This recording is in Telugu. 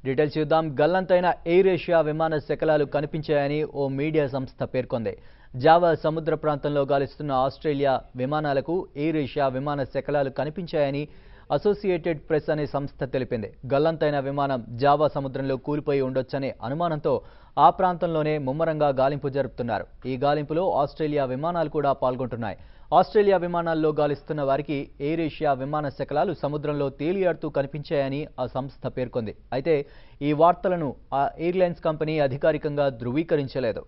డీటెయిల్స్ చూద్దాం. గల్లంతైన ఎయిర్ ఏషియా విమాన శకలాలు కనిపించాయని ఓ మీడియా సంస్థ పేర్కొంది. జావా సముద్ర ప్రాంతంలో గాలిస్తున్న ఆస్ట్రేలియా విమానాలకు ఎయిర్ ఏషియా విమాన శకలాలు కనిపించాయని అసోసియేటెడ్ ప్రెస్ అనే సంస్థ తెలిపింది. గల్లంతైన విమానం జావా సముద్రంలో కూలిపోయి ఉండొచ్చనే అనుమానంతో ఆ ప్రాంతంలోనే ముమ్మరంగా గాలింపు జరుపుతున్నారు. ఈ గాలింపులో ఆస్ట్రేలియా విమానాలు కూడా పాల్గొంటున్నాయి. ఆస్ట్రేలియా విమానాల్లో గాలిస్తున్న వారికి ఎయిర్ ఏషియా విమాన శకలాలు సముద్రంలో తేలియాడుతూ కనిపించాయని ఆ సంస్థ పేర్కొంది. అయితే ఈ వార్తలను ఆ ఎయిర్లైన్స్ కంపెనీ అధికారికంగా ధృవీకరించలేదు.